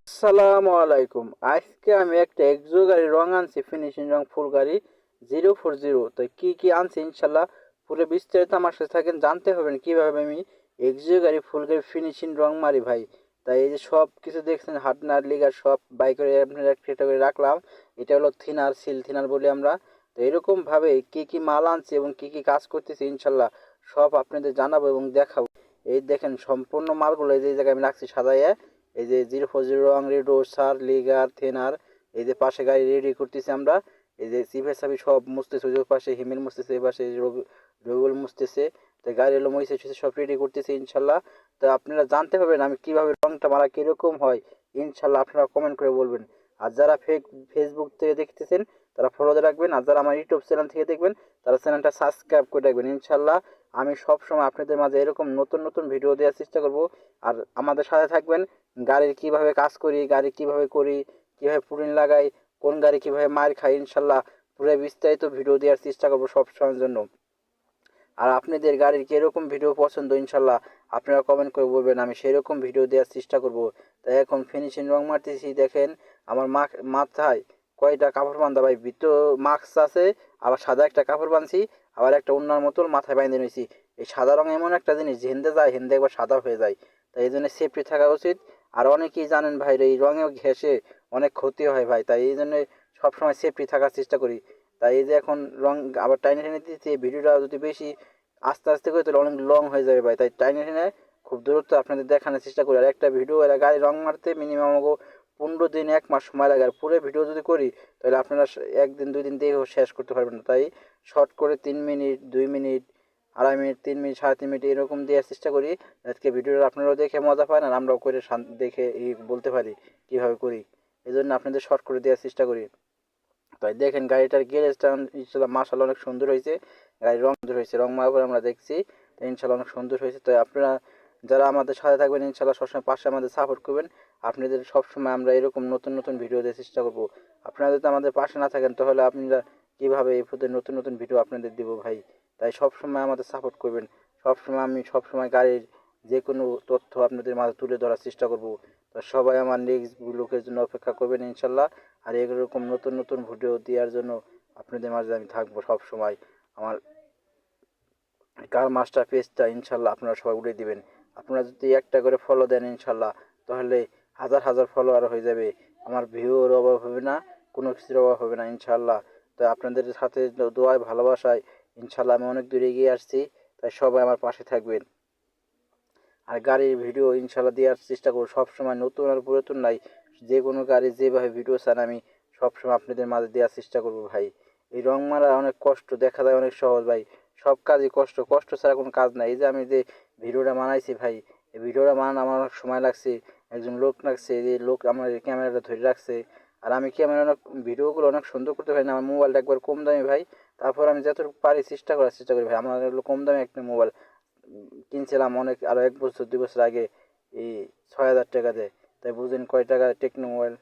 আসসালামু আলাইকুম। আজকে আমি একটা এক্সো গাড়ির রং আনছি, ফিনিশিং রং ফুল গাড়ি 040। তো কি কি আনছি ইনশাল্লাহ পুরো বিস্তারিত আমার সাথে থাকেন, জানতে হবেন কিভাবে আমি এক্সো গাড়ি ফুল গাড়ি ফিনিশিং রং মারি ভাই। তাই এই যে সব কিছু দেখছেন হার্ডনার লিগার সব বাইকের আপনার একটা করে রাখলাম। এটা হলো থিনার, সিল থিনার বলি আমরা। তো এরকম ভাবে কি কি মাল আনছি এবং কি কি কাজ করতেছি ইনশাল্লাহ সব আপনাদের জানাবো এবং দেখাবো। এই দেখেন সম্পূর্ণ মালগুলো এই যে এই জায়গায় আমি রাখছি সাজাইয়া। এই যে 040 রং রেডোসার লিগার থেনার। এই যে পাশে গাড়ি রেডি করতেছি আমরা। এই যে সিভের সাবি সব মুছতেছে, ওই পাশে হিমেল মুছতেছে, এই পাশে রবিউল মুছতেছে। তো গাড়ি এলো মহিষে সব রেডি করতেছে ইনশাল্লাহ। তো আপনারা জানতে পারবেন আমি কিভাবে রংটা মারা কিরকম হয় ইনশাল্লাহ আপনারা কমেন্ট করে বলবেন। আর যারা ফেসবুক থেকে দেখতেছেন তারা ফলো রাখবেন, আর যারা আমার ইউটিউব চ্যানেল থেকে দেখবেন তারা চ্যানেলটা সাবস্ক্রাইব করে রাখবেন ইনশাল্লাহ। আমি সব সময় আপনাদের মাঝে এরকম নতুন নতুন ভিডিও দেওয়ার চেষ্টা করব। আর আমাদের সাথে থাকবেন। গাড়ির কিভাবে কাজ করি, গাড়ি কিভাবে করি, কিভাবে পুরিন লাগাই, কোন গাড়ি কিভাবে মার খাই ইনশাল্লাহ পুরো বিস্তারিত ভিডিও দেওয়ার চেষ্টা করবো সব সময়ের জন্য। আর আপনাদের গাড়ির কীরকম ভিডিও পছন্দ ইনশাল্লাহ আপনারা কমেন্ট করে বলবেন, আমি সেই রকম ভিডিও দেওয়ার চেষ্টা করব। তাই এখন ফিনিশিং রং মারতেছি, দেখেন আমার মাথায় কয়টা কাপড় বান্ধা ভাই, ভিতর মাস্ক আছে, আবার সাদা একটা কাপড় বাঁধছি, আবার একটা অন্যার মতো মাথায় বাইন্ধে নিয়েছি। এই সাদা রং এমন একটা জিনিস যে হেন্দে যায় হেন্দে একবার সাদা হয়ে যায়। তাই এই জন্য সেফটি থাকা উচিত। আর অনেকেই জানেন ভাই এই রঙেও ঘেঁষে অনেক ক্ষতি হয় ভাই, তাই এই জন্য সবসময় সেফটি থাকার চেষ্টা করি। তাই এই যে এখন রং আবার টাইনে টেনে দিচ্ছি, এই ভিডিওটা যদি বেশি আস্তে আস্তে করে তাহলে অনেক লং হয়ে যাবে ভাই, তাই টাইনে টেনে খুব দূরত্ব আপনাদের দেখানোর চেষ্টা করি। আর একটা ভিডিও এরা গাড়ি রং মারতে মিনিমাম 15 দিন 1 মাস সময় লাগে। আর পুরো ভিডিও যদি করি তাহলে আপনারা 1 দিন 2 দিন দিয়ে শেষ করতে পারবেন না। তাই শর্ট করে 3 minute 2 minute 2.5 minute 3 minute 3.5 minute এরকম দেওয়ার চেষ্টা করি। আজকে ভিডিওটা আপনারাও দেখে মজা পান আর আমরাও করে দেখে বলতে পারি কীভাবে করি। এই জন্য আপনাদের শর্ট করে দেওয়ার চেষ্টা করি। তাই দেখেন গাড়িটার গ্যারেজটা ইনশাল্লাহ মাশাআল্লাহ অনেক সুন্দর হয়েছে। গাড়ির রং সুন্দর হয়েছে, রং মারা করে আমরা দেখছি। তো ইনশাল্লাহ অনেক সুন্দর হয়েছে। তো আপনারা যারা আমাদের সাথে থাকবেন ইনশাল্লাহ সবসময় পাশে আমাদের সাপোর্ট করবেন। আপনাদের সবসময় আমরা এরকম নতুন নতুন ভিডিও দেওয়ার চেষ্টা করব। আপনারা যদি আমাদের পাশে না থাকেন তাহলে আপনারা কীভাবে এই পথে নতুন নতুন ভিডিও আপনাদের দেবো ভাই। তাই সবসময় আমাদের সাপোর্ট করবেন। আমি সবসময় গাড়ির যে কোনো তথ্য আপনাদের মাঝে তুলে ধরার চেষ্টা করব। তো সবাই আমার নেক্সট ব্লগের জন্য অপেক্ষা করবেন ইনশাল্লাহ। আর এরকম নতুন নতুন ভিডিও দেওয়ার জন্য আপনাদের মাঝে আমি থাকবো সব সময়। আমার কার মাস্টার পেজটা ইনশাল্লাহ আপনারা সবাই উঠে দিবেন। আপনারা যদি একটা করে ফলো দেন ইনশাল্লাহ তাহলে হাজার হাজার ফলোয়ার হয়ে যাবে। আমার ভিউর অভাব হবে না, কোনো কিছুর অভাব হবে না ইনশাল্লাহ। তো আপনাদের সাথে দোয়ায় ভালোবাসায় ইনশাল্লাহ আমি অনেক দূরে এগিয়ে আসছি। তাই সবাই আমার পাশে থাকবেন। আর গাড়ির ভিডিও ইনশাল্লাহ দেওয়ার চেষ্টা করবো সবসময়, নতুন আর পুরাতন নাই, যে কোনো গাড়ি যেভাবে ভিডিও চান আমি সবসময় আপনাদের মাঝে দেওয়ার চেষ্টা করবো ভাই। এই রং মারা অনেক কষ্ট, দেখা যায় অনেক সহজ ভাই, সব কাজই কষ্ট, কষ্ট ছাড়া কোনো কাজ নাই। এই যে আমি যে ভিডিওটা বানাইছি ভাই, এই ভিডিওটা বানানো আমার অনেক সময় লাগছে, একজন লোক লাগছে, যে লোক আমার ক্যামেরাটা ধরে রাখছে। আর আমি ক্যামেরা অনেক ভিডিওগুলো অনেক সুন্দর করতে পারি না, আমার মোবাইলটা একবার কম দামি ভাই। তারপর আমি যতটুকু পারি চেষ্টা করার চেষ্টা করি ভাই। আমার হলো কম দামি একটা মোবাইল কিনছিলাম অনেক, আরও 1 বছর 2 বছর আগে, এই 6,000 টাকা দেয়। তাই বুঝেন কয় টাকা টেকনো মোবাইল।